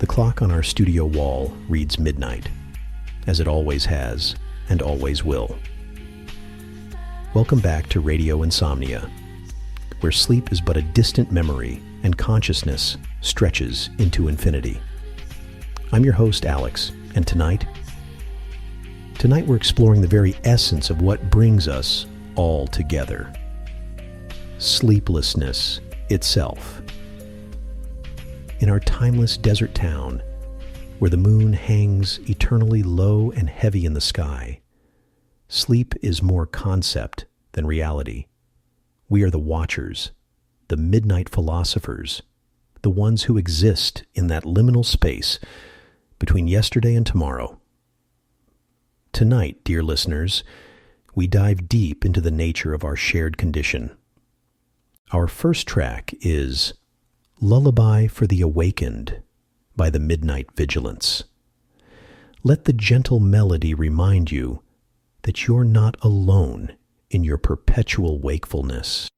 The clock on our studio wall reads midnight, as it always has and always will. Welcome back to Radio Insomnia, where sleep is but a distant memory and consciousness stretches into infinity. I'm your host, Alex, and tonight we're exploring the very essence of what brings us all together. Sleeplessness itself. In our timeless desert town, where the moon hangs eternally low and heavy in the sky, sleep is more concept than reality. We are the watchers, the midnight philosophers, the ones who exist in that liminal space between yesterday and tomorrow. Tonight, dear listeners, we dive deep into the nature of our shared condition. Our first track is Lullaby for the Awakened by the Midnight Vigilance. Let the gentle melody remind you that you're not alone in your perpetual wakefulness.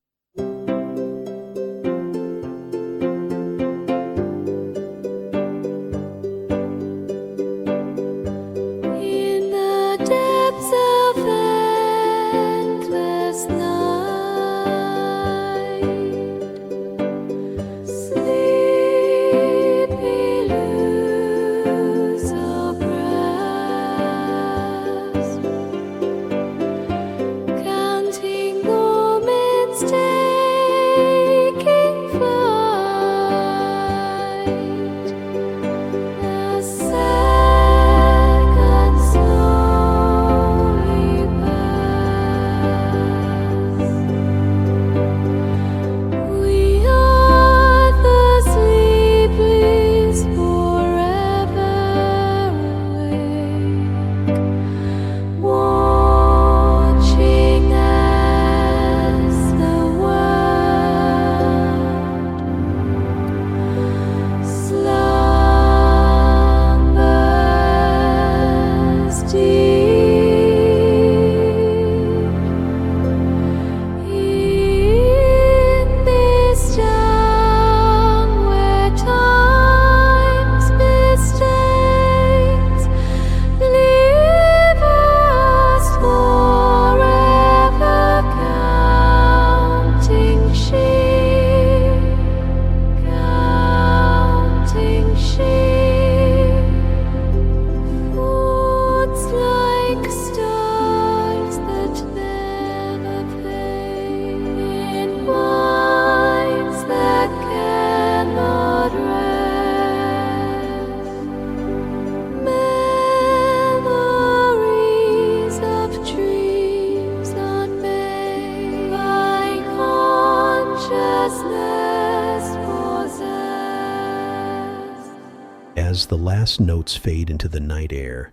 As the last notes fade into the night air,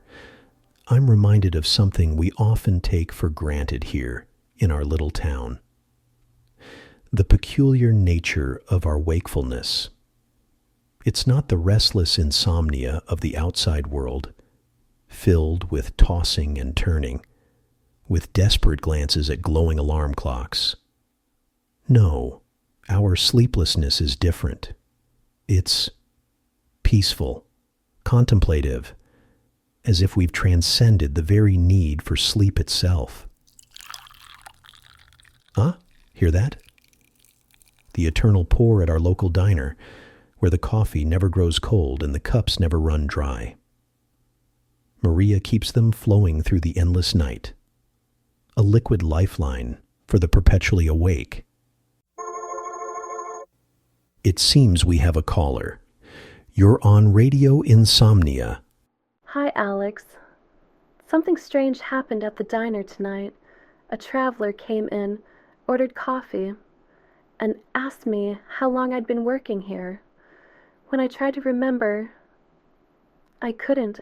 I'm reminded of something we often take for granted here in our little town. The peculiar nature of our wakefulness. It's not the restless insomnia of the outside world, filled with tossing and turning, with desperate glances at glowing alarm clocks. No, our sleeplessness is different. It's peaceful, contemplative, as if we've transcended the very need for sleep itself. Huh? Hear that? The eternal pour at our local diner, where the coffee never grows cold and the cups never run dry. Maria keeps them flowing through the endless night, a liquid lifeline for the perpetually awake. It seems we have a caller. You're on Radio Insomnia. Hi, Alex. Something strange happened at the diner tonight. A traveler came in, ordered coffee, and asked me how long I'd been working here. When I tried to remember, I couldn't.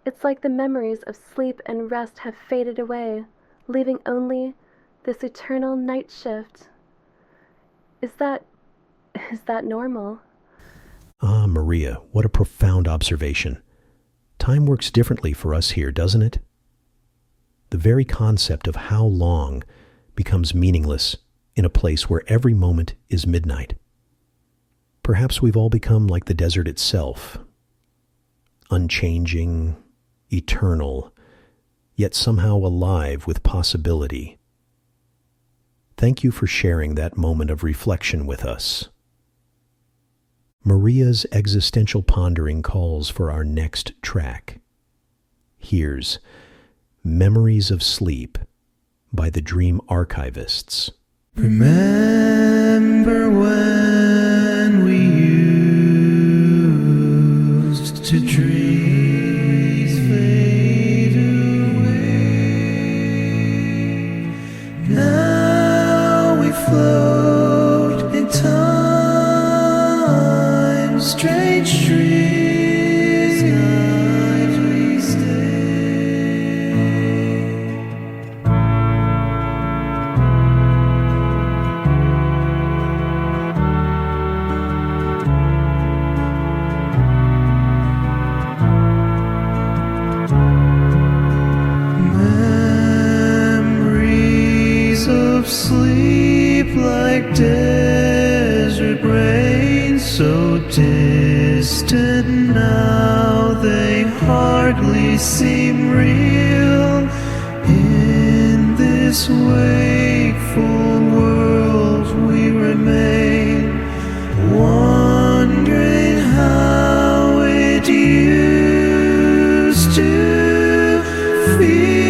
It's like the memories of sleep and rest have faded away, leaving only this eternal night shift. Is that normal? Ah, Maria, what a profound observation. Time works differently for us here, doesn't it? The very concept of how long becomes meaningless in a place where every moment is midnight. Perhaps we've all become like the desert itself, unchanging, eternal, yet somehow alive with possibility. Thank you for sharing that moment of reflection with us. Maria's existential pondering calls for our next track. Here's Memories of Sleep by the Dream Archivists. Remember when we used to dream fade away. Now we float in time's strange dreams. Night we stay. Memories of sleep like desert rain, so distant now they hardly seem real. In this wakeful world we remain, wondering how it used to feel.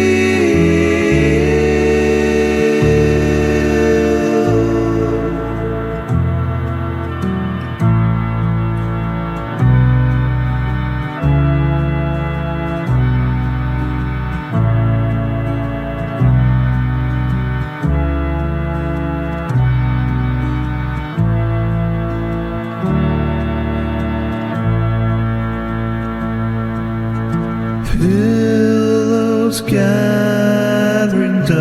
Pillows gathering dust,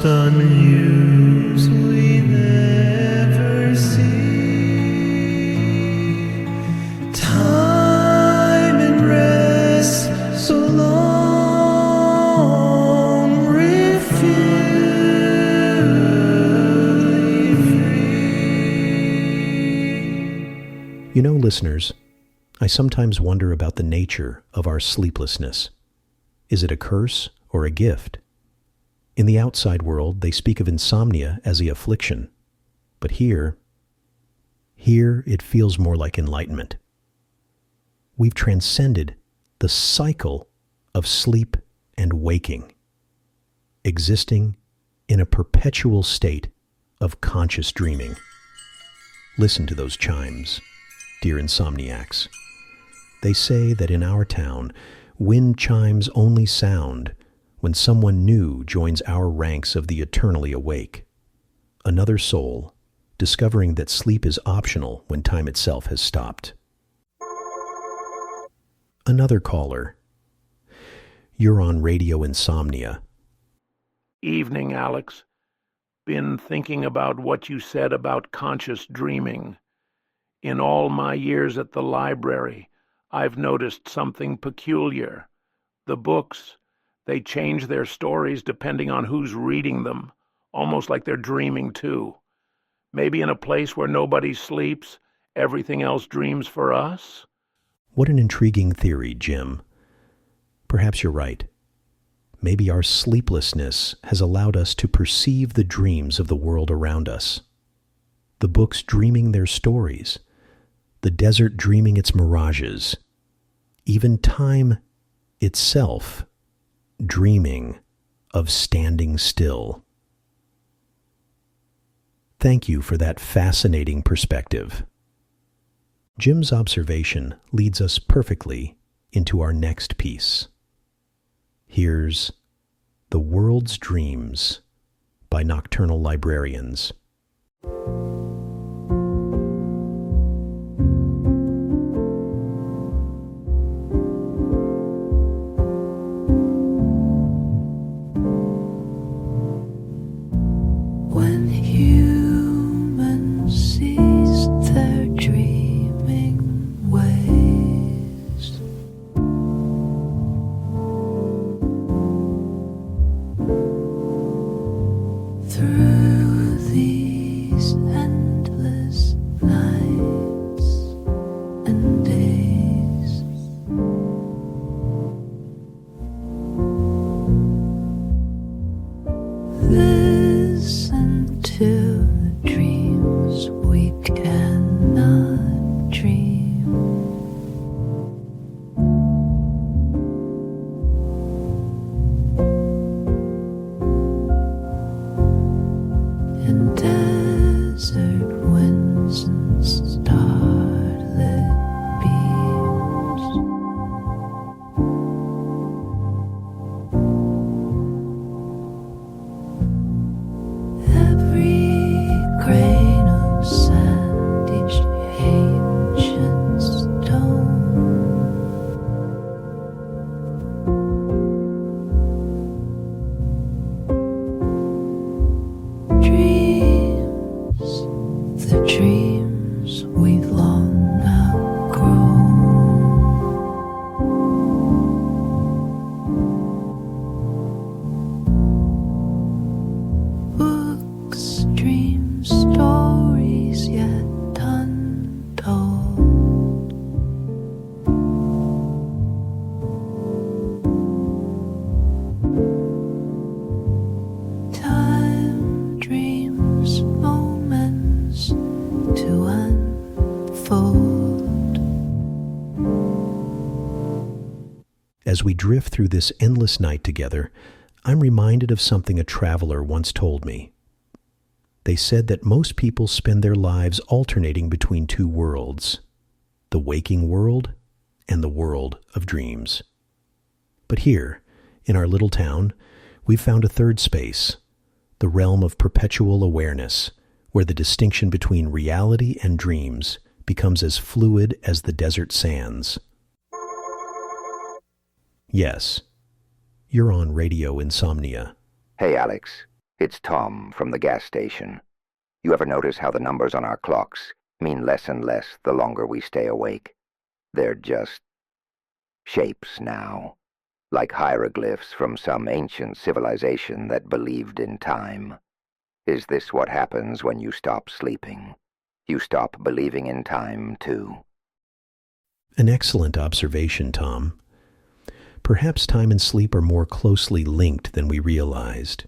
unused we never see. Time and rest so long refuge free. You know, listeners, I sometimes wonder about the nature of our sleeplessness. Is it a curse or a gift? In the outside world, they speak of insomnia as the affliction. But here it feels more like enlightenment. We've transcended the cycle of sleep and waking, existing in a perpetual state of conscious dreaming. Listen to those chimes, dear insomniacs. They say that in our town, wind chimes only sound when someone new joins our ranks of the eternally awake. Another soul, discovering that sleep is optional when time itself has stopped. Another caller. You're on Radio Insomnia. Evening, Alex. Been thinking about what you said about conscious dreaming. In all my years at the library, I've noticed something peculiar. The books, they change their stories depending on who's reading them, almost like they're dreaming too. Maybe in a place where nobody sleeps, everything else dreams for us? What an intriguing theory, Jim. Perhaps you're right. Maybe our sleeplessness has allowed us to perceive the dreams of the world around us. The books dreaming their stories, the desert dreaming its mirages, even time itself dreaming of standing still. Thank you for that fascinating perspective. Jim's observation leads us perfectly into our next piece. Here's The World's Dreams by Nocturnal Librarians. When humans ceased their dreaming ways, through these dream. In desert winds and starlit beams, every grain of sand, each ancient stone, dreams, the dreams we've long outgrown. Books, dreams, stories yet untold. Time dreams moments to unfold. As we drift through this endless night together, I'm reminded of something a traveler once told me. They said that most people spend their lives alternating between two worlds, the waking world and the world of dreams. But here, in our little town, we've found a third space, the realm of perpetual awareness, where the distinction between reality and dreams becomes as fluid as the desert sands. Yes, you're on Radio Insomnia. Hey, Alex. It's Tom from the gas station. You ever notice how the numbers on our clocks mean less and less the longer we stay awake? They're just shapes now, like hieroglyphs from some ancient civilization that believed in time. Is this what happens when you stop sleeping? You stop believing in time, too. An excellent observation, Tom. Perhaps time and sleep are more closely linked than we realized.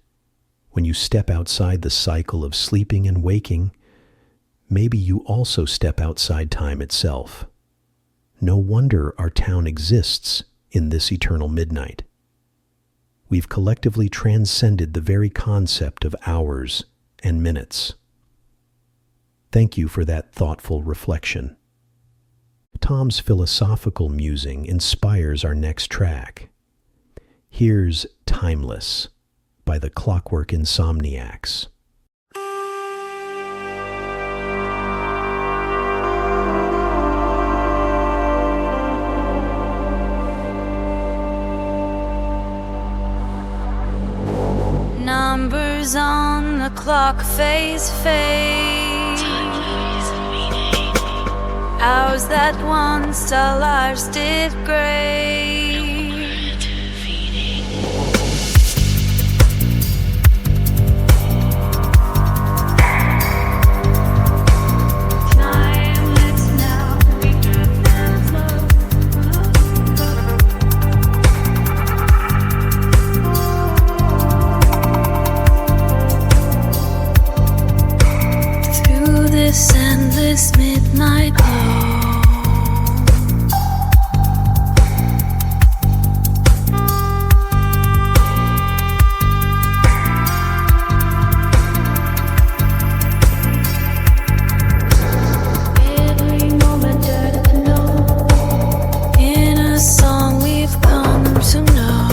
When you step outside the cycle of sleeping and waking, maybe you also step outside time itself. No wonder our town exists in this eternal midnight. We've collectively transcended the very concept of hours and minutes. Thank you for that thoughtful reflection. Tom's philosophical musing inspires our next track. Here's Timeless by the Clockwork Insomniacs. Numbers on the clock face fade. Hours that once our lives did grade. Timeless now, we drift and flow. Through this endless midnight glow. Every moment to know. In a song we've come to know.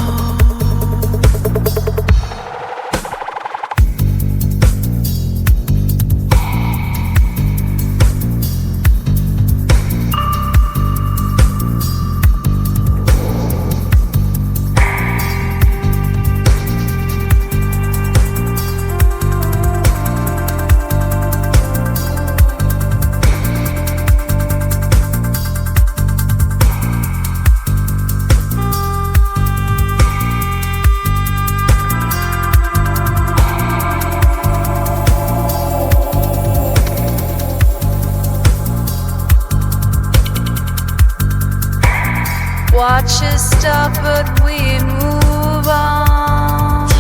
Watch us stop, but we move on.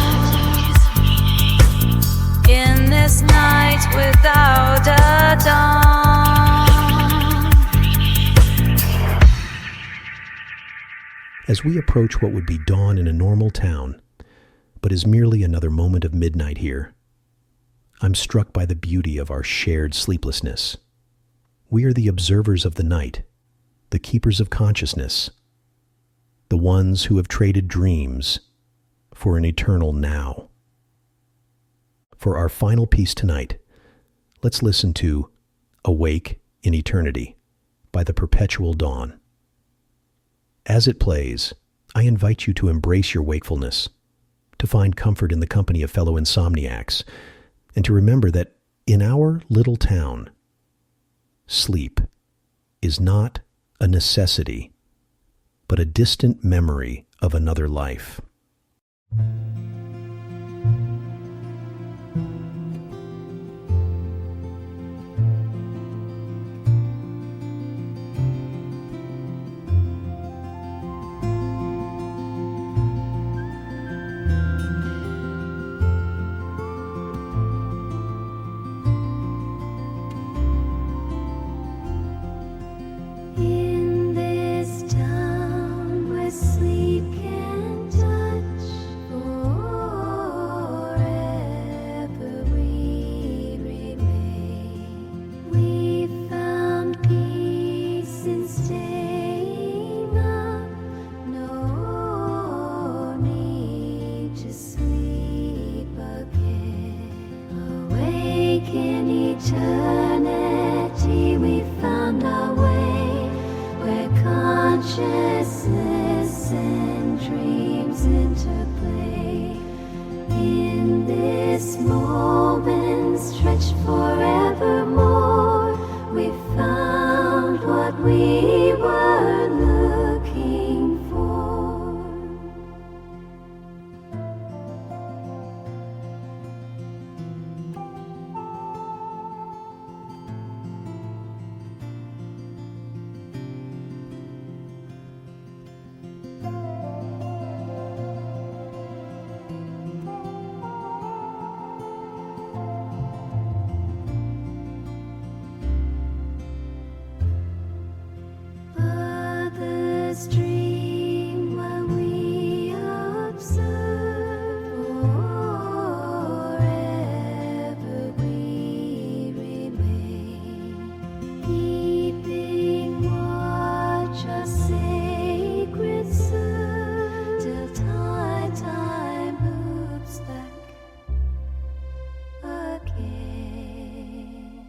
In this night without a dawn. as we approach what would be dawn in a normal town, but is merely another moment of midnight here, I'm struck by the beauty of our shared sleeplessness. We are the observers of the night, the keepers of consciousness, the ones who have traded dreams for an eternal now. For our final piece tonight, let's listen to Awake in Eternity by the Perpetual Dawn. As it plays, I invite you to embrace your wakefulness, to find comfort in the company of fellow insomniacs, and to remember that in our little town, sleep is not a necessity, but a distant memory of another life. In this town where sleep can touch forever, we remain. We found peace in staying up, no need to sleep again. Awake in eternity, we found our way, where consciousness and dreams interplay. In this moment stretched forevermore, we found what we were looking for. Others dream while we observe, forever we remain, keeping watch our sacred serve, till time moves back again.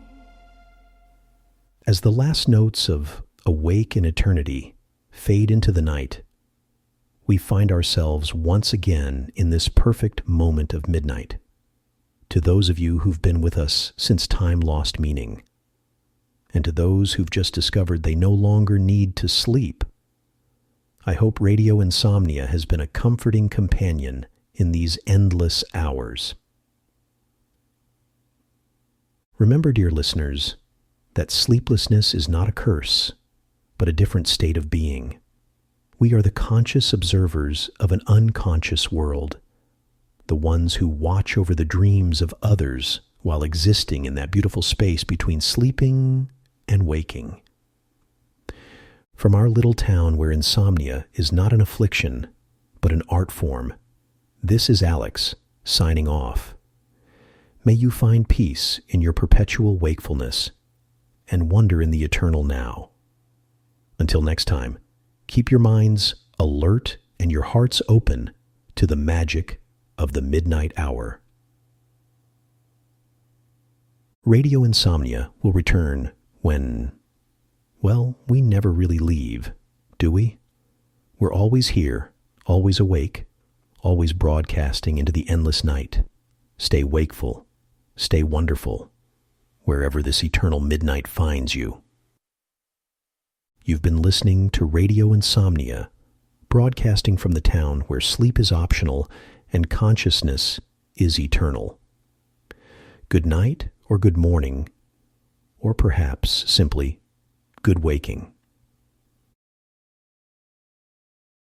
As the last notes of Awake in Eternity fade into the night, we find ourselves once again in this perfect moment of midnight. To those of you who've been with us since time lost meaning, and to those who've just discovered they no longer need to sleep, I hope Radio Insomnia has been a comforting companion in these endless hours. Remember, dear listeners, that sleeplessness is not a curse, but a different state of being. We are the conscious observers of an unconscious world, the ones who watch over the dreams of others while existing in that beautiful space between sleeping and waking. From our little town where insomnia is not an affliction, but an art form, this is Alex, signing off. May you find peace in your perpetual wakefulness and wonder in the eternal now. Until next time, keep your minds alert and your hearts open to the magic of the midnight hour. Radio Insomnia will return when, well, we never really leave, do we? We're always here, always awake, always broadcasting into the endless night. Stay wakeful, stay wonderful, wherever this eternal midnight finds you. You've been listening to Radio Insomnia, broadcasting from the town where sleep is optional and consciousness is eternal. Good night or good morning, or perhaps simply good waking.